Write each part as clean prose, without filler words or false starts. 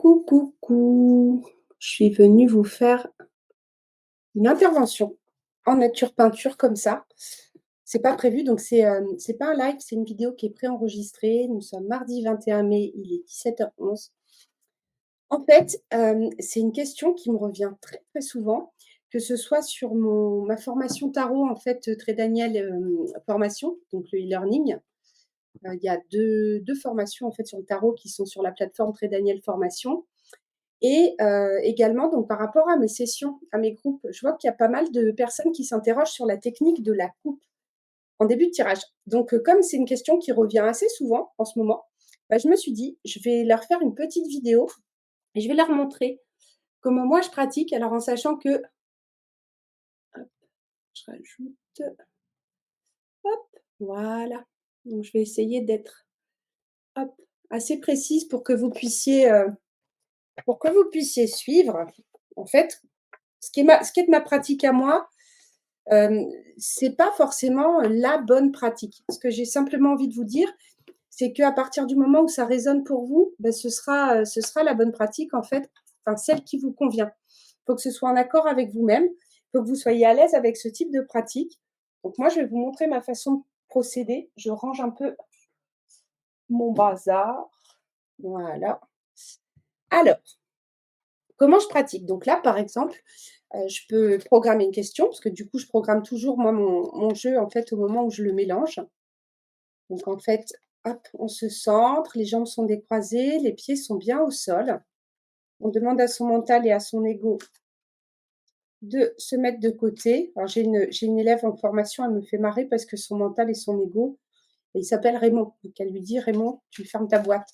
Coucou, coucou. Je suis venue vous faire une intervention en nature peinture comme ça. C'est pas prévu, donc c'est pas un live, c'est une vidéo qui est préenregistrée. Nous sommes mardi 21 mai, il est 17h11. En fait, c'est une question qui me revient très, très souvent, que ce soit sur ma formation tarot, en fait, Très Daniel, formation, donc le e-learning. Il y a deux formations, en fait, sur le tarot qui sont sur la plateforme Très Daniel Formation. Et également, donc par rapport à mes sessions, à mes groupes, je vois qu'il y a pas mal de personnes qui s'interrogent sur la technique de la coupe en début de tirage. Donc comme c'est une question qui revient assez souvent en ce moment, bah, je me suis dit: «Je vais leur faire une petite vidéo et je vais leur montrer comment moi je pratique». Alors en sachant que hop, je rajoute, hop, voilà. Donc je vais essayer d'être, hop, assez précise pour que vous puissiez suivre. En fait, ce qui est de ma pratique à moi. Hem, c'est pas forcément la bonne pratique. Ce que j'ai simplement envie de vous dire, c'est qu'à partir du moment où ça résonne pour vous, bah, ce sera la bonne pratique en fait, enfin celle qui vous convient. Il faut que ce soit en accord avec vous-même, il faut que vous soyez à l'aise avec ce type de pratique. Donc moi, je vais vous montrer ma façon de procéder. Je range un peu mon bazar. Voilà. Alors, comment je pratique? Donc là, par exemple, je peux programmer une question parce que du coup, je programme toujours moi mon jeu en fait au moment où je le mélange. Donc en fait, hop, on se centre, les jambes sont décroisées, les pieds sont bien au sol. On demande à son mental et à son ego de se mettre de côté. Alors j'ai une élève en formation, elle me fait marrer parce que son mental et son ego, il s'appelle Raymond. Donc elle lui dit: «Raymond, tu fermes ta boîte».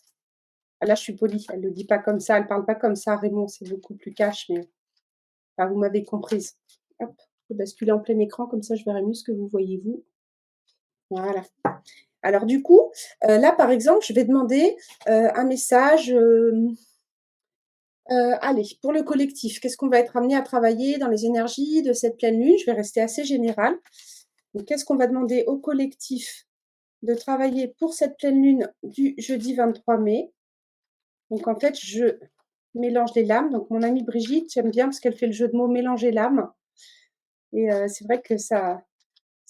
Ah là, je suis polie, elle le dit pas comme ça, elle parle pas comme ça, Raymond, c'est beaucoup plus cash, mais enfin, vous m'avez comprise. Hop, je vais basculer en plein écran, comme ça je verrai mieux ce que vous voyez vous. Voilà. Alors du coup, là par exemple, je vais demander, un message, allez, pour le collectif, qu'est-ce qu'on va être amené à travailler dans les énergies de cette pleine lune? Je vais rester assez générale. Donc qu'est-ce qu'on va demander au collectif de travailler pour cette pleine lune du jeudi 23 mai? Donc en fait, je mélange les lames. Donc mon amie Brigitte, j'aime bien parce qu'elle fait le jeu de mots «mélanger l'âme» et c'est vrai que ça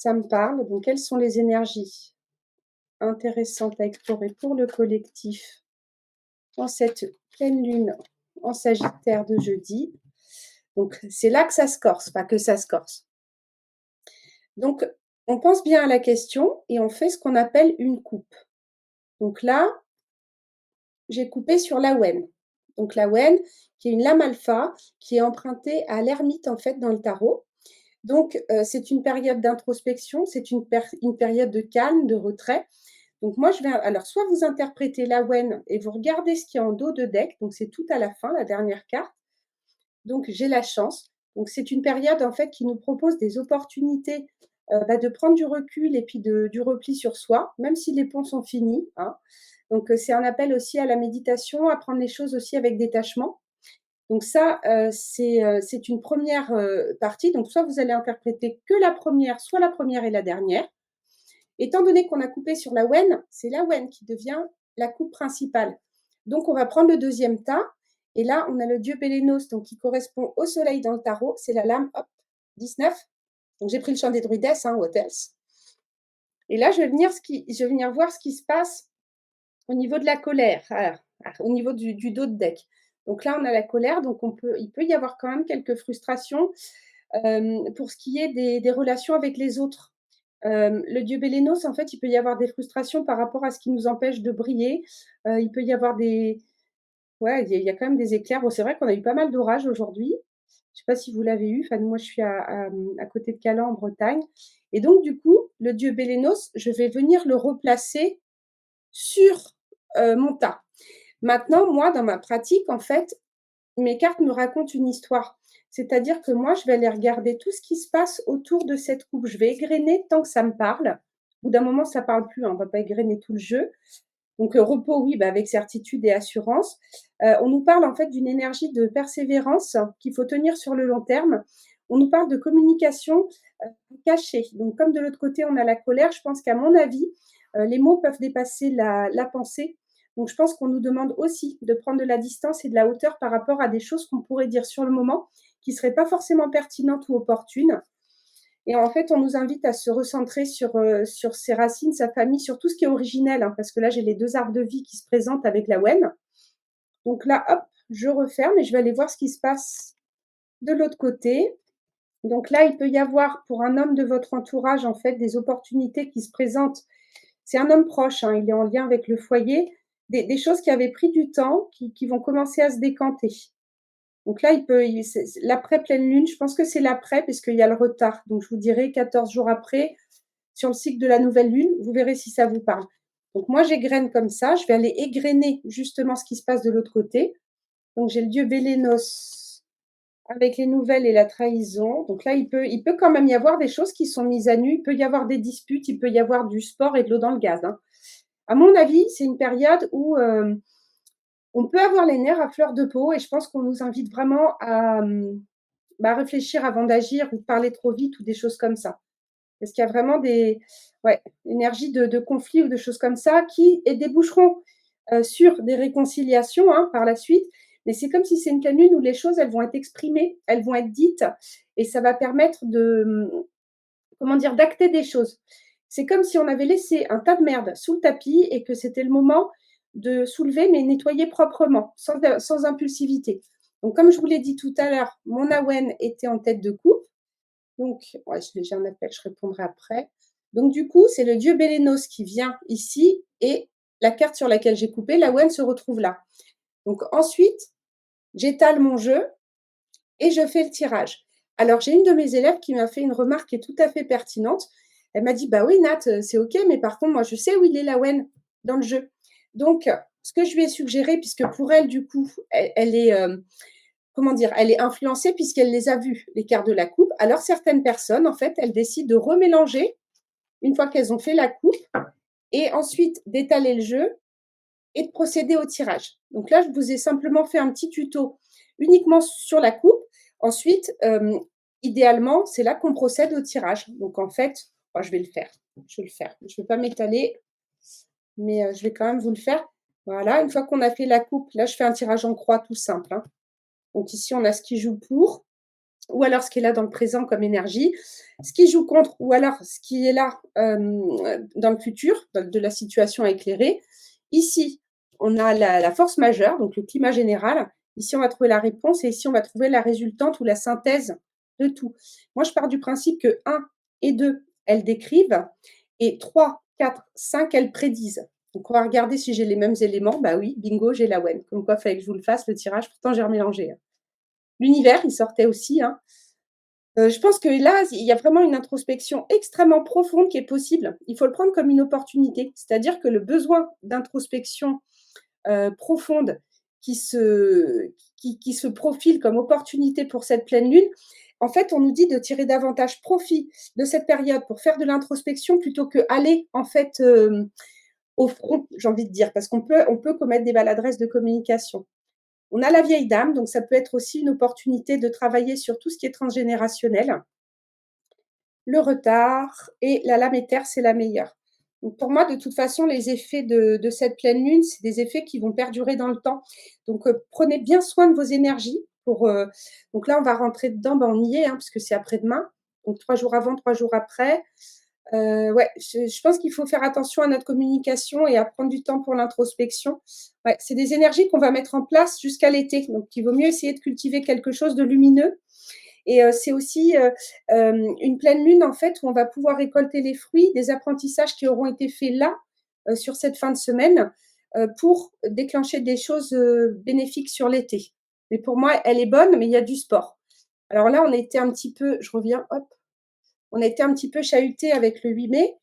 me parle. Donc quelles sont les énergies intéressantes à explorer pour le collectif en cette pleine lune en Sagittaire de jeudi? Donc c'est là que ça se corse, pas que ça se corse. Donc on pense bien à la question et on fait ce qu'on appelle une coupe. Donc là, j'ai coupé sur l'Awen. Donc l'Awen, qui est une lame alpha, qui est empruntée à l'ermite en fait dans le tarot. Donc c'est une période d'introspection, c'est une période de calme, de retrait. Donc moi je vais alors soit vous interprétez l'Awen et vous regardez ce qu'il y a en dos de deck, donc c'est tout à la fin, la dernière carte. Donc j'ai la chance. Donc c'est une période en fait qui nous propose des opportunités, bah, de prendre du recul et puis du repli sur soi, même si les ponts sont finis, hein. Donc c'est un appel aussi à la méditation, à prendre les choses aussi avec détachement. Donc ça, c'est une première partie. Donc soit vous allez interpréter que la première, soit la première et la dernière. Étant donné qu'on a coupé sur la wen, c'est la wen qui devient la coupe principale. Donc on va prendre le deuxième tas et là, on a le dieu Bélénos, donc qui correspond au soleil dans le tarot. C'est la lame, hop, 19. Donc j'ai pris le chant des druidesses, hein, what else. Et là, je vais venir voir ce qui se passe au niveau de la colère, au niveau du dos de deck. Donc là, on a la colère, donc il peut y avoir quand même quelques frustrations pour ce qui est des relations avec les autres. Le dieu Bélénos, en fait, il peut y avoir des frustrations par rapport à ce qui nous empêche de briller. Il peut y avoir ouais, il y a quand même des éclairs. Bon, c'est vrai qu'on a eu pas mal d'orages aujourd'hui. Je sais pas si vous l'avez eu. Enfin, moi, je suis à côté de Calan, en Bretagne. Et donc, du coup, le dieu Bélénos, je vais venir le replacer sur mon tas. Maintenant, moi, dans ma pratique, en fait, mes cartes me racontent une histoire. C'est-à-dire que moi, je vais aller regarder tout ce qui se passe autour de cette coupe. Je vais égrener tant que ça me parle. Au bout d'un moment, ça parle plus, hein, on va pas égrener tout le jeu. Donc, repos, oui, bah, avec certitude et assurance. On nous parle en fait d'une énergie de persévérance qu'il faut tenir sur le long terme. On nous parle de communication cachée. Donc, comme de l'autre côté, on a la colère, je pense qu'à mon avis, les mots peuvent dépasser la pensée. Donc je pense qu'on nous demande aussi de prendre de la distance et de la hauteur par rapport à des choses qu'on pourrait dire sur le moment, qui ne seraient pas forcément pertinentes ou opportunes. Et en fait, on nous invite à se recentrer sur ses racines, sa famille, sur tout ce qui est originel, hein, parce que là, j'ai les 2 arbres de vie qui se présentent avec la Wen. Donc là, hop, je referme et je vais aller voir ce qui se passe de l'autre côté. Donc là, il peut y avoir pour un homme de votre entourage, en fait, des opportunités qui se présentent. C'est un homme proche, hein, il est en lien avec le foyer, des choses qui avaient pris du temps, qui vont commencer à se décanter. Donc là, c'est l'après pleine lune, je pense que c'est l'après puisqu'il y a le retard. Donc je vous dirai 14 jours après, sur le cycle de la nouvelle lune, vous verrez si ça vous parle. Donc moi, j'égrène comme ça, je vais aller égrener justement ce qui se passe de l'autre côté. Donc j'ai le dieu Bélénos avec les nouvelles et la trahison. Donc là, il peut quand même y avoir des choses qui sont mises à nu, il peut y avoir des disputes, il peut y avoir du sport et de l'eau dans le gaz, hein. À mon avis, c'est une période où on peut avoir les nerfs à fleur de peau et je pense qu'on nous invite vraiment à réfléchir avant d'agir ou de parler trop vite ou des choses comme ça. Parce qu'il y a vraiment des ouais, énergies de conflits ou de choses comme ça qui et déboucheront sur des réconciliations, hein, par la suite. Mais c'est comme si c'est une pleine lune où les choses, elles vont être exprimées, elles vont être dites et ça va permettre de, comment dire? D'acter des choses. C'est comme si on avait laissé un tas de merde sous le tapis et que c'était le moment de soulever, mais nettoyer proprement, sans impulsivité. Donc comme je vous l'ai dit tout à l'heure, mon Awen était en tête de coupe. Donc, ouais, j'ai un appel, je répondrai après. Donc du coup, c'est le dieu Bélénos qui vient ici et la carte sur laquelle j'ai coupé, l'Awen se retrouve là. Donc ensuite, j'étale mon jeu et je fais le tirage. Alors, j'ai une de mes élèves qui m'a fait une remarque qui est tout à fait pertinente. Elle m'a dit: «Bah oui, Nat, c'est OK, mais par contre, moi, je sais où il est l'Awen dans le jeu». Donc, ce que je lui ai suggéré, puisque pour elle, du coup, elle est, comment dire? Elle est influencée puisqu'elle les a vus, les cartes de la coupe. Alors, certaines personnes, en fait, elles décident de remélanger une fois qu'elles ont fait la coupe et ensuite d'étaler le jeu et de procéder au tirage. Donc là, je vous ai simplement fait un petit tuto uniquement sur la coupe. Ensuite, idéalement, c'est là qu'on procède au tirage. Donc en fait, oh, je vais le faire. Je vais le faire. Je ne vais pas m'étaler, mais je vais quand même vous le faire. Voilà, une fois qu'on a fait la coupe, là, je fais un tirage en croix tout simple, hein. Donc ici, on a ce qui joue pour, ou alors ce qui est là dans le présent comme énergie, ce qui joue contre, ou alors ce qui est là dans le futur, de la situation à éclairer. Ici, on a la force majeure, donc le climat général. Ici, on va trouver la réponse et ici, on va trouver la résultante ou la synthèse de tout. Moi, je pars du principe que 1 et 2, elles décrivent et 3, 4, 5, elles prédisent. Donc, on va regarder si j'ai les mêmes éléments. Bah oui, bingo, j'ai la WEN. Comme quoi, il fallait que je vous le fasse, le tirage. Pourtant, j'ai remélangé, hein. L'univers, il sortait aussi, hein. Je pense que là, il y a vraiment une introspection extrêmement profonde qui est possible. Il faut le prendre comme une opportunité. C'est-à-dire que le besoin d'introspection, profonde qui se profile comme opportunité pour cette pleine lune, en fait, on nous dit de tirer davantage profit de cette période pour faire de l'introspection plutôt qu'aller en fait, au front, j'ai envie de dire, parce qu'on peut commettre des maladresses de communication. On a la vieille dame, donc ça peut être aussi une opportunité de travailler sur tout ce qui est transgénérationnel. Le retard et la lame éther, c'est la meilleure. Donc pour moi, de toute façon, les effets de cette pleine lune, c'est des effets qui vont perdurer dans le temps. Donc prenez bien soin de vos énergies pour, donc là, on va rentrer dedans, ben, on y est, hein, puisque c'est après-demain. Donc 3 jours avant, 3 jours après. Ouais, je pense qu'il faut faire attention à notre communication et à prendre du temps pour l'introspection. Ouais, c'est des énergies qu'on va mettre en place jusqu'à l'été, donc il vaut mieux essayer de cultiver quelque chose de lumineux et c'est aussi, une pleine lune, en fait, où on va pouvoir récolter les fruits des apprentissages qui auront été faits là, sur cette fin de semaine, pour déclencher des choses, bénéfiques sur l'été. Mais pour moi, elle est bonne, mais il y a du sport. Alors là, on a été un petit peu je reviens, hop, on a été un petit peu chahutés avec le 8 mai,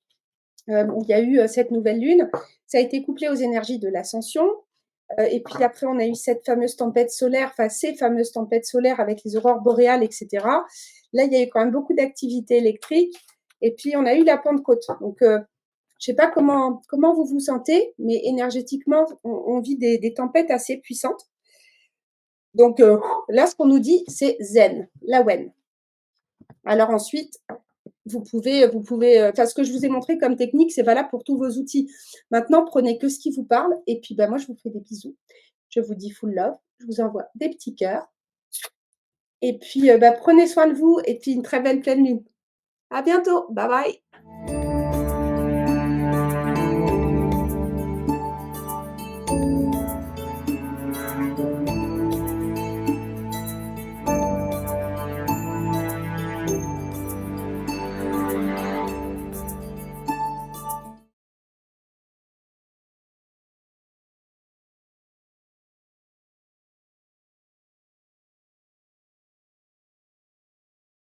où il y a eu, cette nouvelle lune. Ça a été couplé aux énergies de l'ascension, et puis après, on a eu cette fameuse tempête solaire, enfin ces fameuses tempêtes solaires avec les aurores boréales, et cetera. Là, il y a eu quand même beaucoup d'activité électrique et puis on a eu la Pentecôte. Donc, je ne sais pas comment vous vous sentez, mais énergétiquement, on vit des tempêtes assez puissantes. Donc, là, ce qu'on nous dit, c'est zen, la wen. Alors ensuite, enfin, ce que je vous ai montré comme technique, c'est valable pour tous vos outils. Maintenant, prenez que ce qui vous parle et puis, bah, moi, je vous fais des bisous. Je vous dis full love, je vous envoie des petits cœurs et puis, bah, prenez soin de vous et puis une très belle pleine lune. À bientôt, bye bye.